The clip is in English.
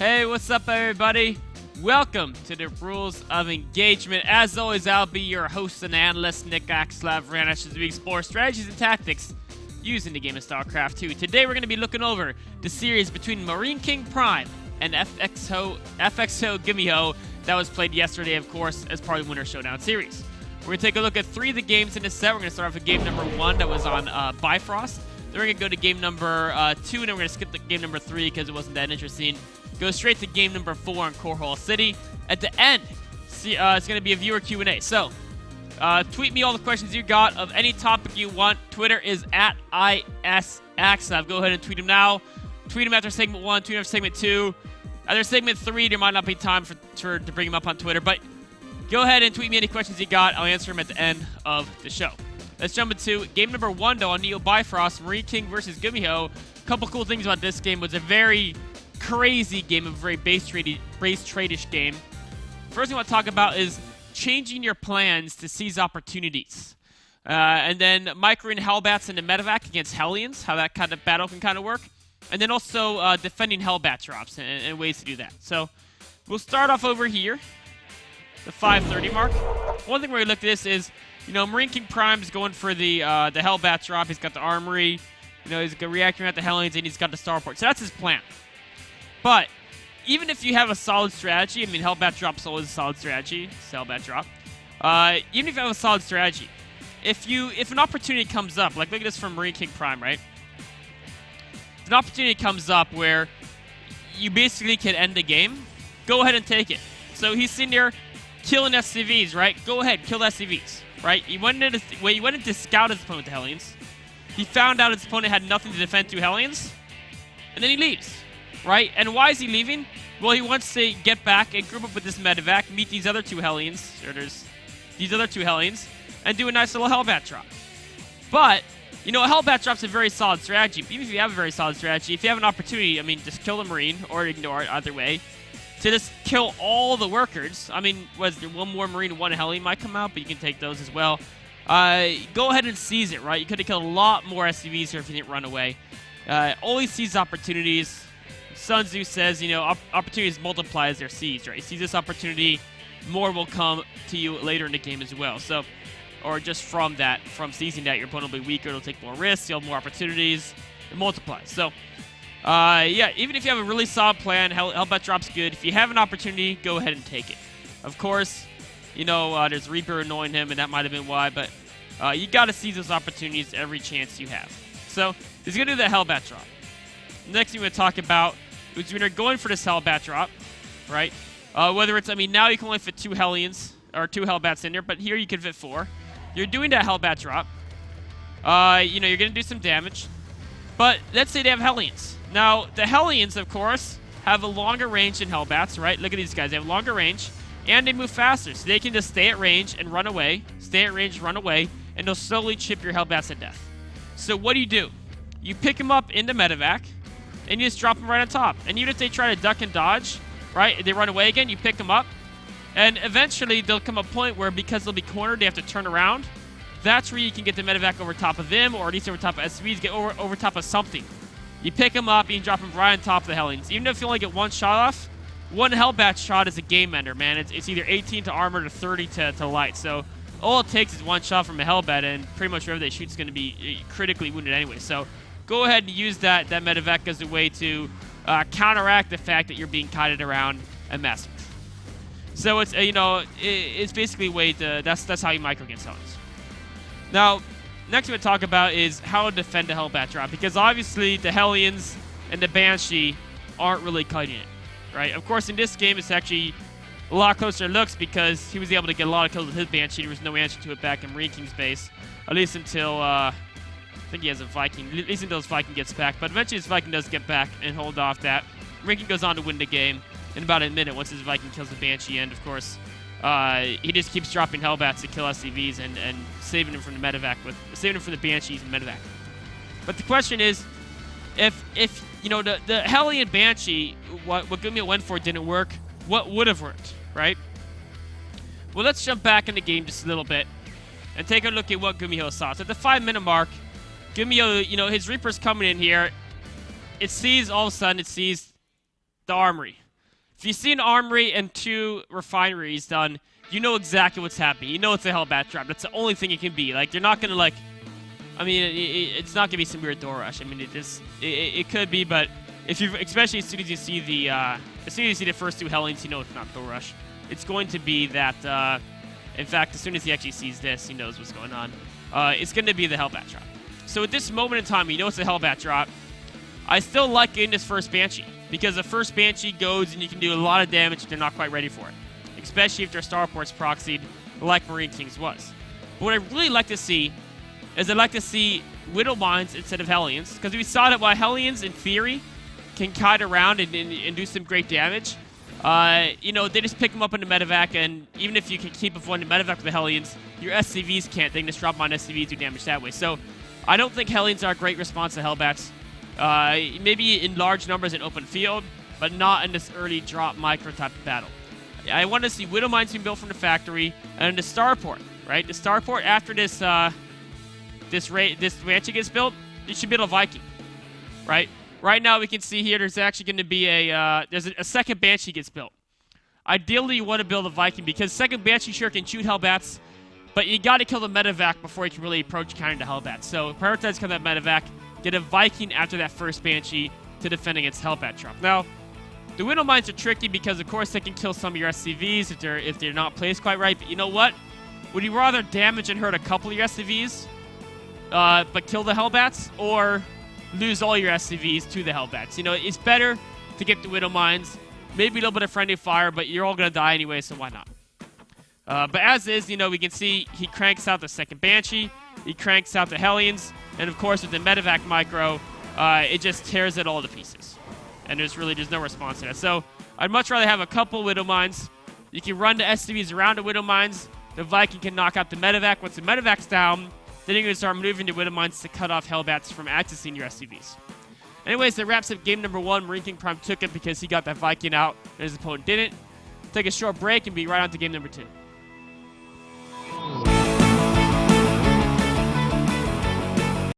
Hey, what's up, everybody? Welcome to the Rules of Engagement. As always, I'll be your host and analyst, Nick axslav, ranish, as we explore strategies and tactics used in the game of Starcraft 2. Today, we're going to be looking over the series between Marineking Prime and FXO Gumiho that was played yesterday, of course, as part of the Winter Showdown series. We're going to take a look at 3 of the games in this set. We're going to start off with game number 1 that was on Bifrost. Then we're going to go to game number 2, and then we're going to skip the game number 3 because it wasn't that interesting. Go straight to game number 4 on Core City. At the end, it's going to be a viewer Q&A. So, tweet me all the questions you got of any topic you want. Twitter is at @ISAxslav. Go ahead and tweet them now. Tweet them after segment 1, tweet them after segment 2. After segment 3, there might not be time to bring them up on Twitter, but go ahead and tweet me any questions you got. I'll answer them at the end of the show. Let's jump into game number 1, though, on Neo Bifrost, Marineking versus Gumiho. A couple cool things about this game. Was a very crazy game, a very base trade-ish game. First thing I want to talk about is changing your plans to seize opportunities. And then microing Hellbats into medevac against Hellions, how that kind of battle can kind of work. And then also defending Hellbat drops and ways to do that. So we'll start off over here, the 530 mark. One thing we're going to look at this is, you know, Marineking Prime is going for the Hellbat drop. He's got the armory. You know, he's reacting at the Hellions, and he's got the starport. So that's his plan. But even if you have a solid strategy, I mean, Hellbat drop's always a solid strategy. It's Hellbat drop. Even if you have a solid strategy, if an opportunity comes up, like look at this from Marineking Prime, right? If an opportunity comes up where you basically can end the game, go ahead and take it. So he's sitting there killing SCVs, right? Go ahead, kill SCVs, right? He went in to scout his opponent with the Hellions. He found out his opponent had nothing to defend 2 Hellions, and then he leaves. Right? And why is he leaving? Well, he wants to get back and group up with this medevac, meet these other 2 Hellions, or there's these other 2 Hellions, and do a nice little Hellbat drop. But, you know, a Hellbat drop's a very solid strategy. Even if you have a very solid strategy, if you have an opportunity, I mean, just kill the Marine, or ignore it either way, to just kill all the workers. I mean, was there one more Marine and 1 Hellion might come out, but you can take those as well. Go ahead and seize it, right? You could have killed a lot more SCVs here if you didn't run away. Always seize opportunities. Sun Tzu says, you know, opportunities multiply as they're seized, right? You seize this opportunity, more will come to you later in the game as well. So, or just from seizing that, your opponent will be weaker, it'll take more risks, you'll have more opportunities, it multiplies. So, yeah, even if you have a really solid plan, Hellbat drop's good. If you have an opportunity, go ahead and take it. Of course, you know, there's Reaper annoying him, and that might have been why, but you gotta seize those opportunities every chance you have. So, he's gonna do the Hellbat drop. Next thing we're going to talk about is when you're going for this Hellbat drop, right? Whether it's, I mean, now you can only fit 2 Hellions, or 2 Hellbats in there, but here you can fit 4. You're doing that Hellbat drop. You know, you're going to do some damage. But let's say they have Hellions. Now, the Hellions, of course, have a longer range than Hellbats, right? Look at these guys. They have longer range, and they move faster. So they can just stay at range and run away, stay at range, run away, and they'll slowly chip your Hellbats to death. So what do? You pick them up into medevac, and you just drop them right on top. And even if they try to duck and dodge, right, they run away again, you pick them up. And eventually, there'll come a point where, because they'll be cornered, they have to turn around. That's where you can get the medevac over top of them, or at least over top of SCVs, get over top of something. You pick them up, and you drop them right on top of the Hellions. Even if you only get 1 shot off, 1 Hellbat shot is a game ender, man. It's either 18 to armor to 30 to light. So all it takes is 1 shot from a Hellbat, and pretty much wherever they shoot is going to be critically wounded anyway. So go ahead and use that medevac as a way to counteract the fact that you're being kited around and massacred. So it's you know, it's basically a way to that's how you micro against Hellions. Now, next we're going to talk about is how to defend a Hellbat drop, because obviously the Hellions and the Banshee aren't really cutting it, right? Of course, in this game it's actually a lot closer it looks, because he was able to get a lot of kills with his Banshee. There was no answer to it back in Marineking's base, at least until I think he has a Viking, at least until his Viking gets back. But eventually his Viking does get back and hold off that. Marineking goes on to win the game in about a minute once his Viking kills the Banshee. And of course, he just keeps dropping Hellbats to kill SCVs and saving him from the medevac, saving him from the Banshees and medevac. But the question is, if you know, the Hellion Banshee, what Gumiho went for didn't work, what would have worked, right? Well, let's jump back in the game just a little bit and take a look at what Gumiho saw. So at the 5-minute mark, Gumiho, you know, his Reaper's coming in here. It sees, all of a sudden, it sees the armory. If you see an armory and 2 refineries done, you know exactly what's happening. You know it's a Hellbat drop. That's the only thing it can be. Like, you're not gonna like. I mean, it's not gonna be some weird door rush. I mean, it could be, but if you, especially as soon as you see the first 2 Hellions, you know it's not door rush. It's going to be that. In fact, as soon as he actually sees this, he knows what's going on. It's going to be the Hellbat drop. So at this moment in time, you know it's a Hellbat drop. I still like getting this first Banshee, because the first Banshee goes and you can do a lot of damage if they're not quite ready for it. Especially if their starport's proxied, like Marine King's was. But what I really like to see is I'd like to see Widow Mines instead of Hellions, because we saw that while Hellions, in theory, can kite around and do some great damage, you know, they just pick them up in the medevac, and even if you can keep avoiding the medevac with the Hellions, your SCVs can't. They can just drop on SCVs, do damage that way. So I don't think Hellions are a great response to Hellbats. Maybe in large numbers in open field, but not in this early drop micro type of battle. I want to see Widow Mines being built from the factory, and the starport, right? The starport, after this Banshee gets built, it should build a Viking, right? Right now, we can see here there's actually going to be a second Banshee gets built. Ideally, you want to build a Viking, because second Banshee sure can shoot Hellbats, but you got to kill the medevac before you can really approach counter the Hellbats. So prioritize kill that medevac, get a Viking after that first Banshee to defend against Hellbat drop. Now, the Widow Mines are tricky because, of course, they can kill some of your SCVs if they're not placed quite right. But you know what? Would you rather damage and hurt a couple of your SCVs, but kill the Hellbats, or lose all your SCVs to the Hellbats? You know, it's better to get the Widow Mines, maybe a little bit of friendly fire, but you're all going to die anyway, so why not? But as is, you know, we can see he cranks out the second Banshee, he cranks out the Hellions, and of course with the medevac micro, it just tears it all to pieces. And there's no response to that. So I'd much rather have a couple Widow Mines. You can run the SCVs around the Widow Mines, the Viking can knock out the medevac. Once the medevac's down, then you're going to start moving the Widow Mines to cut off Hellbats from accessing your SCVs. Anyways, that wraps up game number 1. Marine King Prime took it because he got that Viking out, and his opponent didn't. Take a short break and be right on to game number 2.